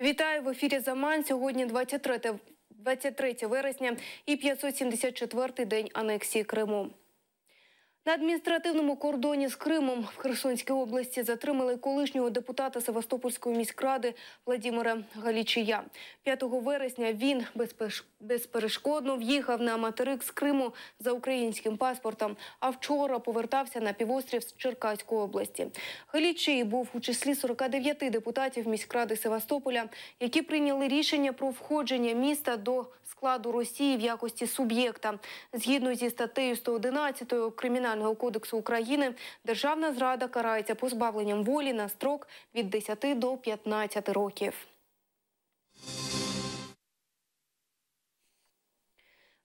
Вітаю в ефірі «Заман». Сьогодні 23 вересня і 574-й день анексії Криму. На адміністративному кордоні з Кримом в Херсонській області затримали колишнього депутата Севастопольської міськради Владимира Галічія. 5 вересня він безперешкодно в'їхав на материк з Криму за українським паспортом, а вчора повертався на півострів з Черкаської області. Галічій був у числі 49 депутатів міськради Севастополя, які прийняли рішення про входження міста до складу Росії в якості суб'єкта. Згідно зі статтею 111 Кримінального кодексу України, державна зрада карається позбавленням волі на строк від 10 до 15 років.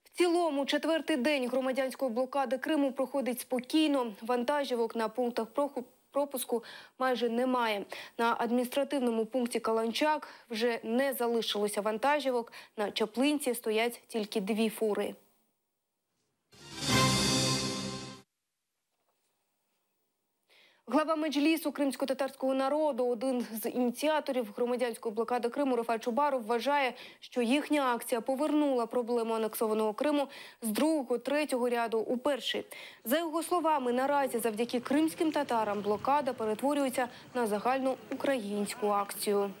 В цілому, четвертий день громадянської блокади Криму проходить спокійно. Вантажівок на пунктах пропуску майже немає. На адміністративному пункті Каланчак вже не залишилося вантажівок. На Чаплинці стоять тільки 2 фури. Глава Меджлісу кримсько-татарського народу, один з ініціаторів громадянської блокади Криму Рефат Чубаров, вважає, що їхня акція повернула проблему анексованого Криму з 2-3 ряду у перший. За його словами, наразі завдяки кримським татарам блокада перетворюється на загальну українську акцію.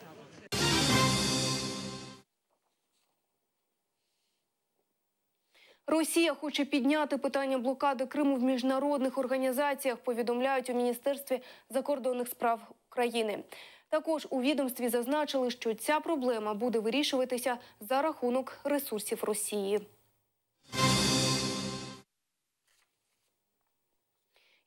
Росія хоче підняти питання блокади Криму в міжнародних організаціях, повідомляють у Міністерстві закордонних справ України. Також у відомстві зазначили, що ця проблема буде вирішуватися за рахунок ресурсів Росії.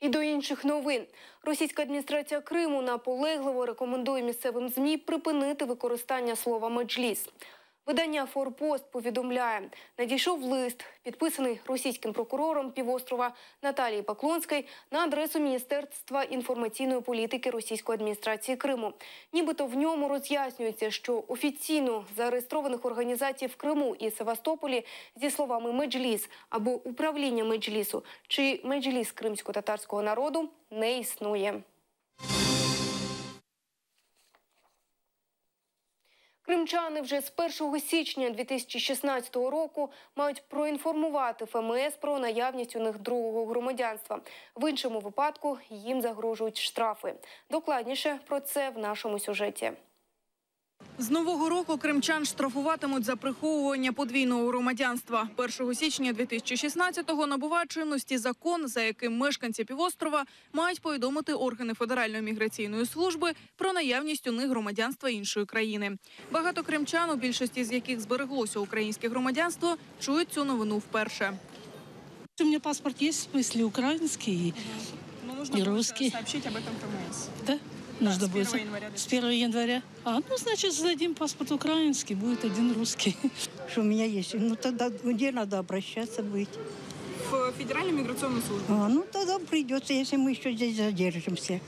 І до інших новин. Російська адміністрація Криму наполегливо рекомендує місцевим ЗМІ припинити використання слова «меджліс». Видання «Форпост» повідомляє, надійшов лист, підписаний російським прокурором півострова Наталії Поклонської на адресу Міністерства інформаційної політики Російської адміністрації Криму. Нібито в ньому роз'яснюється, що офіційно зареєстрованих організацій в Криму і Севастополі зі словами «меджліс» або «управління Меджлісу» чи «меджліс кримсько-татарського народу» не існує. Кримчани вже з 1 січня 2016 року мають проінформувати ФМС про наявність у них другого громадянства. В іншому випадку їм загрожують штрафи. Докладніше про це в нашому сюжеті. З нового року кримчан штрафуватимуть за приховування подвійного громадянства. 1 січня 2016-го набуває чинності закон, за яким мешканці півострова мають повідомити органи Федеральної міграційної служби про наявність у них громадянства іншої країни. Багато кримчан, у більшості з яких збереглося українське громадянство, чують цю новину вперше. У меня паспорт есть, в смысле украинский и русский. Сообщить об этом ФМС. Да? Нужно будет с 1 января. Ну, значит, сдадим паспорт украинский, будет 1 русский. Что у меня есть. Ну, тогда где надо обращаться быть? В Федеральную миграционную службу. Ну, тогда придется, если мы еще здесь задержимся.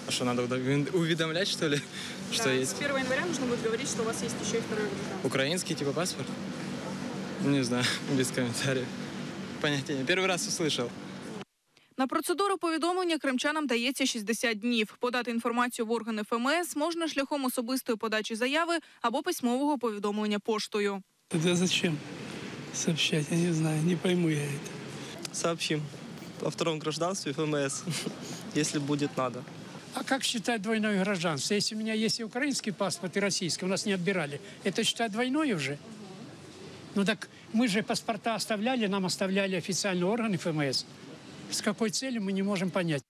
А что, надо уведомлять, что ли? Да, что есть? С 1 января нужно будет говорить, что у вас есть еще и второй гражданин. Украинский типа паспорт? Не знаю, без комментариев. Понятия не. Первый раз услышал. На процедуру повідомлення кримчанам дається 60 днів. Подати інформацію в органи ФМС можна шляхом особистої подачі заяви або письмового повідомлення поштою. Тогда зачем сообщать? Я не знаю, не пойму я это. Сообщим о втором гражданстве ФМС, если будет надо. А как считать двойное гражданство? Если у меня есть и украинский паспорт, и российский, у нас не отбирали, это считать двойное уже? Ну так мы же паспорта оставляли, нам оставляли официальные органы ФМС. З якою цілею, ми не можемо зрозуміти.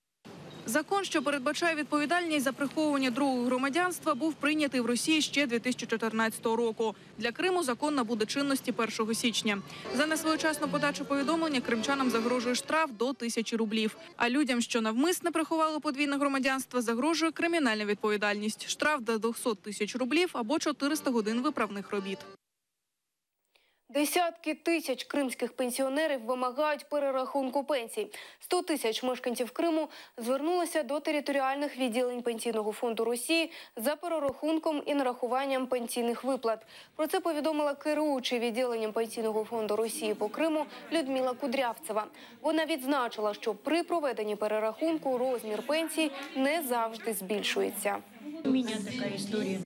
Закон, що передбачає відповідальність за приховування другого громадянства, був прийнятий в Росії ще 2014 року. Для Криму закон набуде чинності 1 січня. За несвоєчасну подачу повідомлення кримчанам загрожує штраф до 1000 рублів. А людям, що навмисно приховали подвійне громадянство, загрожує кримінальна відповідальність. Штраф до 200 тисяч рублів або 400 годин виправних робіт. Десятки тисяч кримських пенсіонерів вимагають перерахунку пенсій. 100 тисяч мешканців Криму звернулися до територіальних відділень Пенсійного фонду Росії за перерахунком і нарахуванням пенсійних виплат. Про це повідомила керуюча відділенням Пенсійного фонду Росії по Криму Людмила Кудрявцева. Вона відзначила, що при проведенні перерахунку розмір пенсій не завжди збільшується. У мене така історія.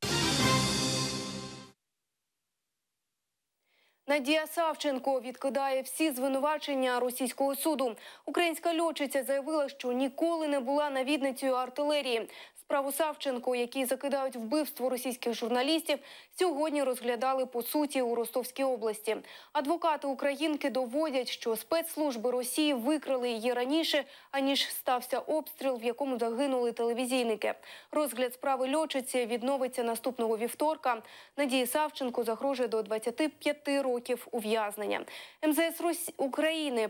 Надія Савченко відкидає всі звинувачення російського суду. Українська льотчиця заявила, що ніколи не була навідницею артилерії. Справу Савченко, які закидають вбивство російських журналістів, сьогодні розглядали по суті у Ростовській області. Адвокати українки доводять, що спецслужби Росії викрали її раніше, аніж стався обстріл, в якому загинули телевізійники. Розгляд справи льотчиці відновиться наступного вівторка. Надії Савченко загрожує до 25 років ув'язнення. МЗС України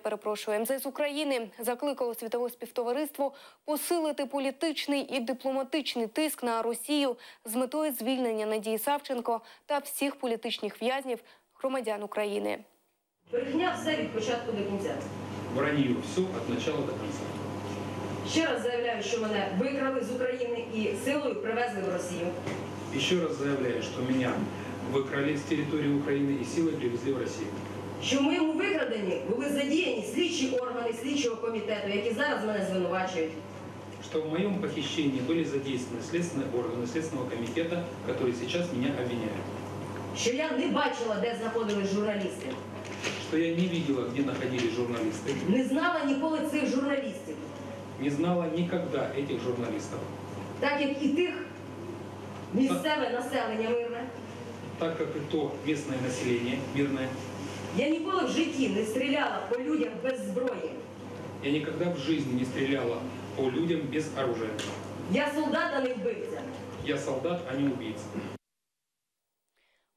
закликало світове співтовариство посилити політичний і дипломатичний тиск на Росію з метою звільнення Надії Савченко та всіх політичних в'язнів громадян України. Брехня все від початку до кінця. Вранье все від початку до кінця. Ще раз заявляю, що мене викрали з України і силою привезли в Росію. Ще раз заявляю, що мене викрали з території України і силою привезли в Росію. Що в моєму викраденні були задіяні слідчі органи слідчого комітету, які зараз мене звинувачують. Что в моем похищении были задействованы следственные органы Следственного комитета, которые сейчас меня обвиняют. Що я не бачила, де знаходились журналісти. Что я не видела, где находились журналисты. Не знала ніколи цих журналістів. Не знала никогда этих журналистов. Так як і тих місцеве населення мирне. Так как и то местное население мирное. Я ніколи в житті не стріляла по людях без зброї. Я никогда в жизни не стреляла по людям без оружия. Я солдат, а не вбивця. Я солдат, а не убийца.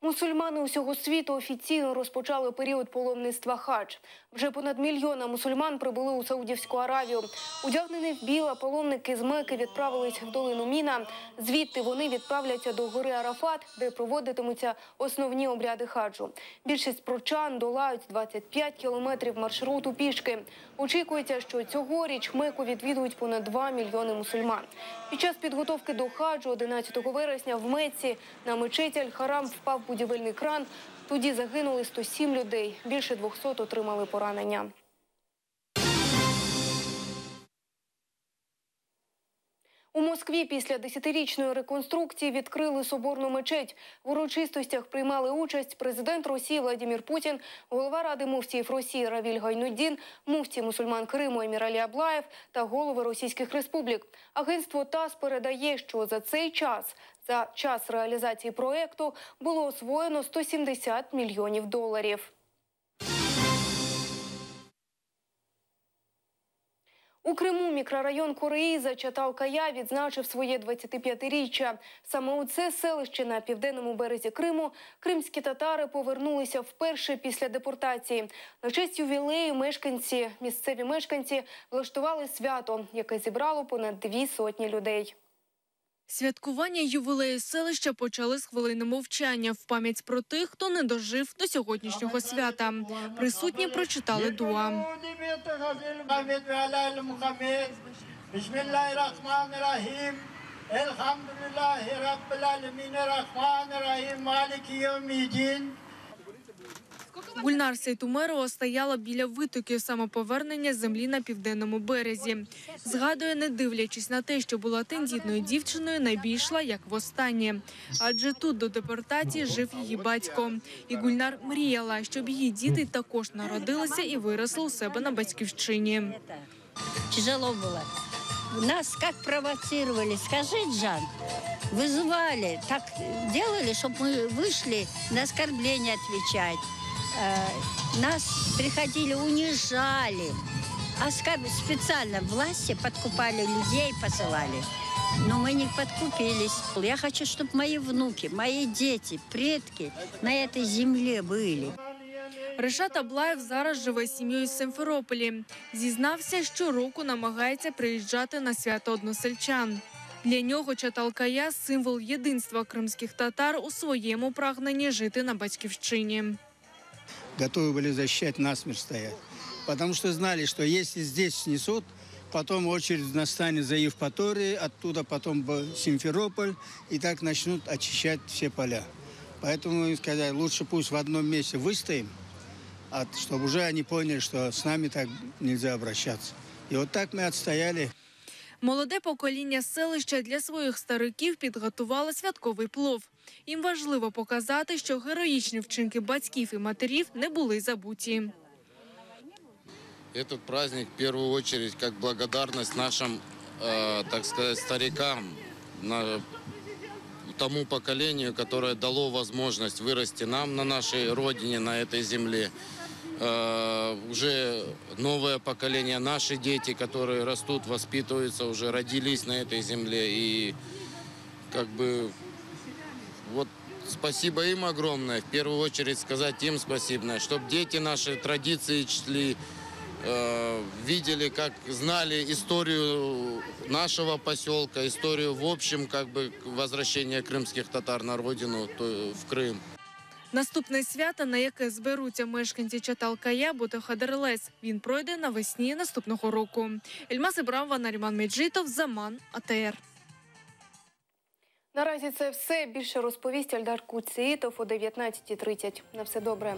Мусульмани усього світу офіційно розпочали період паломництва хадж. Вже понад 1 мільйон мусульман прибули у Саудівську Аравію. Одягнені в біле, паломники з Мекки відправились в долину Міна. Звідти вони відправляться до гори Арафат, де проводитимуться основні обряди хаджу. Більшість прочан долають 25 кілометрів маршруту пішки. Очікується, що цьогоріч Мекку відвідують понад 2 мільйони мусульман. Під час підготовки до хаджу 11 вересня в Мекці на мечеть Аль-Харам впав будівельний кран. Тоді загинули 107 людей, більше 200 отримали поранення. У Москві після 10-річної реконструкції відкрили соборну мечеть. В урочистостях приймали участь президент Росії Владимир Путін, голова Ради муфтіїв Росії Равіль Гайнуддін, муфтій мусульман Криму Емір Алі Аблаєв та голови російських республік. Агентство ТАСС передає, що за час реалізації проєкту було освоєно 170 мільйонів доларів. У Криму мікрорайон Кореїза Чаталкая відзначив своє 25-річчя. Саме у це селище на південному березі Криму кримські татари повернулися вперше після депортації. На честь ювілею місцеві мешканці влаштували свято, яке зібрало понад 200 людей. Святкування ювілею селища почали з хвилини мовчання в пам'ять про тих, хто не дожив до сьогоднішнього свята. Присутні прочитали дуа. Гульнар Сейтумерова стояла біля витоків самоповернення землі на південному березі. Згадує, не дивлячись на те, що була тендітною дівчиною, найбільшла як востаннє. Адже тут до депортації жив її батько. І Гульнар мріяла, щоб її діти також народилися і виросли у себе на батьківщині. Тяжело було. Нас как провоцировали, скажи, Джан, вызывали, так делали, чтобы мы вышли на оскорбления отвечать. Нас приходили, унижали. Специально власти подкупали людей, посылали. Но мы не подкупились. Я хочу, чтобы мои внуки, мои дети, предки на этой земле были. Решат Аблаєв зараз живе з сім'єю з Симферополі. Зізнався, щороку намагається приїжджати на свято односельчан. Для нього Чаталкая – символ єдинства кримських татар у своєму прагненні жити на батьківщині. Готовы были защищать, насмерть стоять. Потому что знали, что если здесь снесут, потом очередь настанет за Евпаторией, оттуда потом Симферополь, и так начнут очищать все поля. Поэтому им сказали, лучше пусть в одном месте выстоим, чтобы уже они поняли, что с нами так нельзя обращаться. И вот так мы отстояли. Молоде покоління селища для своїх стариків підготувало святковий плов. Їм важливо показати, що героїчні вчинки батьків і матерів не були забуті. Этот праздник в первую очередь как благодарность нашим, так сказать, старикам, тому поколению, которое дало возможность вырасти нам на нашей родине, на этой земле. Уже новое поколение, наши дети, которые растут, воспитываются, уже родились на этой земле. И как бы вот спасибо им огромное. В первую очередь сказать им спасибо, чтобы дети наши традиции чтили, видели, как знали историю нашего поселка, историю в общем, как бы возвращения крымских татар на родину, в Крым. Наступне свято, на яке зберуться мешканці Чаталкая, буде Хадерлес. Він пройде навесні наступного року. Ельмас Ібрамова, Наріман Меджитов, Заман, АТР. Наразі це все. Більше розповість Альдар Куцеїтов о 19:30. На все добре.